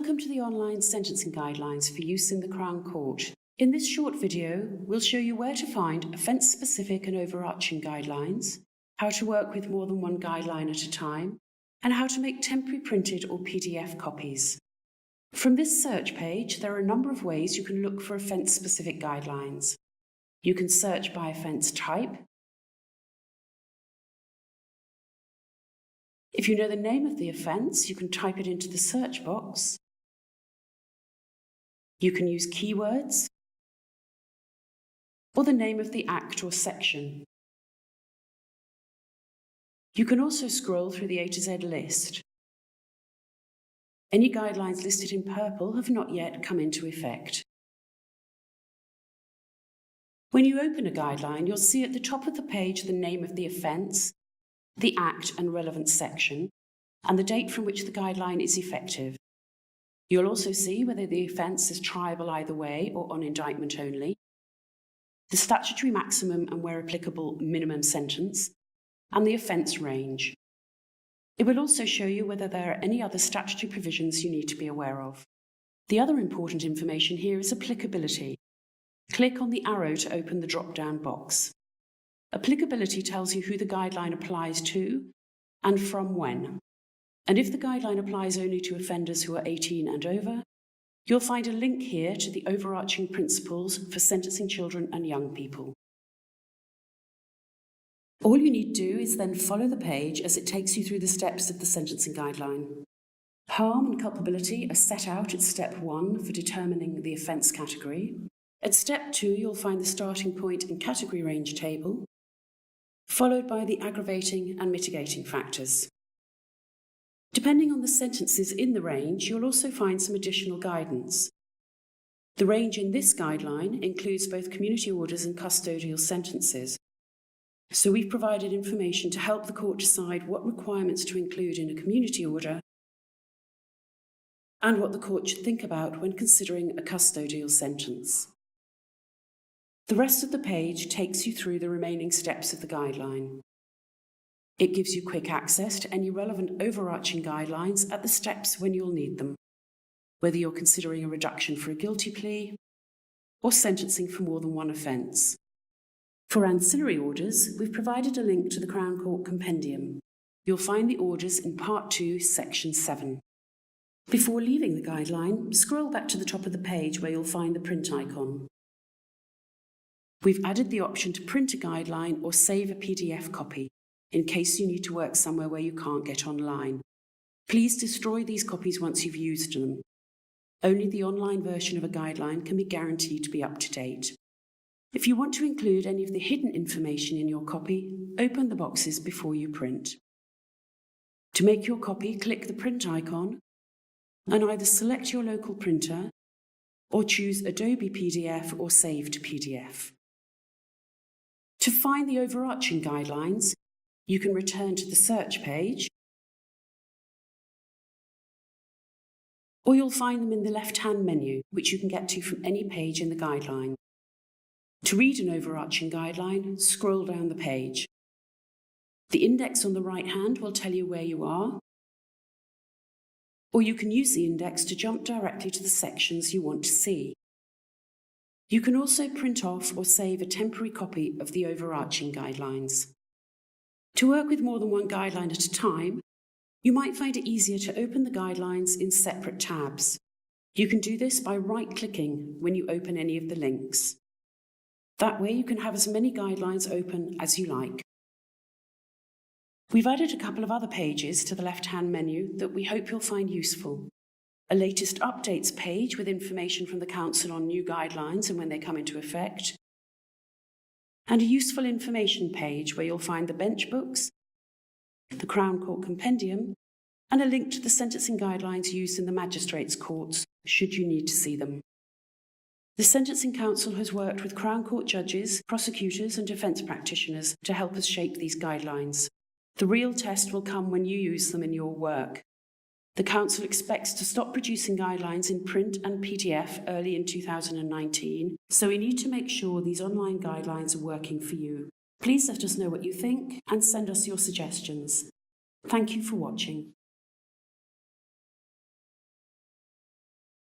Welcome to the online sentencing guidelines for use in the Crown Court. In this short video, we'll show you where to find offence-specific and overarching guidelines, how to work with more than one guideline at a time, and how to make temporary printed or PDF copies. From this search page, there are a number of ways you can look for offence-specific guidelines. You can search by offence type. If you know the name of the offence, you can type it into the search box. You can use keywords or the name of the act or section. You can also scroll through the A to Z list. Any guidelines listed in purple have not yet come into effect. When you open a guideline, you'll see at the top of the page the name of the offence, the act and relevant section, and the date from which the guideline is effective. You'll also see whether the offence is triable either way or on indictment only, the statutory maximum and, where applicable, minimum sentence, and the offence range. It will also show you whether there are any other statutory provisions you need to be aware of. The other important information here is applicability. Click on the arrow to open the drop-down box. Applicability tells you who the guideline applies to and from when. And if the guideline applies only to offenders who are 18 and over, you'll find a link here to the overarching principles for sentencing children and young people. All you need to do is then follow the page as it takes you through the steps of the sentencing guideline. Harm and culpability are set out at step 1 for determining the offence category. At step 2, you'll find the starting point and category range table, followed by the aggravating and mitigating factors. Depending on the sentences in the range, you'll also find some additional guidance. The range in this guideline includes both community orders and custodial sentences. So we've provided information to help the court decide what requirements to include in a community order and what the court should think about when considering a custodial sentence. The rest of the page takes you through the remaining steps of the guideline. It gives you quick access to any relevant overarching guidelines at the steps when you'll need them, whether you're considering a reduction for a guilty plea or sentencing for more than one offence. For ancillary orders, we've provided a link to the Crown Court Compendium. You'll find the orders in Part 2, Section 7. Before leaving the guideline, scroll back to the top of the page where you'll find the print icon. We've added the option to print a guideline or save a PDF copy, in case you need to work somewhere where you can't get online. Please destroy these copies once you've used them. Only the online version of a guideline can be guaranteed to be up to date. If you want to include any of the hidden information in your copy, open the boxes before you print. To make your copy, click the print icon and either select your local printer or choose Adobe PDF or Save to PDF. To find the overarching guidelines, you can return to the search page, or you'll find them in the left-hand menu, which you can get to from any page in the guideline. To read an overarching guideline, scroll down the page. The index on the right hand will tell you where you are, or you can use the index to jump directly to the sections you want to see. You can also print off or save a temporary copy of the overarching guidelines. To work with more than one guideline at a time, you might find it easier to open the guidelines in separate tabs. You can do this by right-clicking when you open any of the links. That way you can have as many guidelines open as you like. We've added a couple of other pages to the left-hand menu that we hope you'll find useful. A latest updates page with information from the Council on new guidelines and when they come into effect, and a useful information page where you'll find the bench books, the Crown Court Compendium, and a link to the sentencing guidelines used in the magistrates' courts, should you need to see them. The Sentencing Council has worked with Crown Court judges, prosecutors and defence practitioners to help us shape these guidelines. The real test will come when you use them in your work. The Council expects to stop producing guidelines in print and PDF early in 2019, so we need to make sure these online guidelines are working for you. Please let us know what you think and send us your suggestions. Thank you for watching.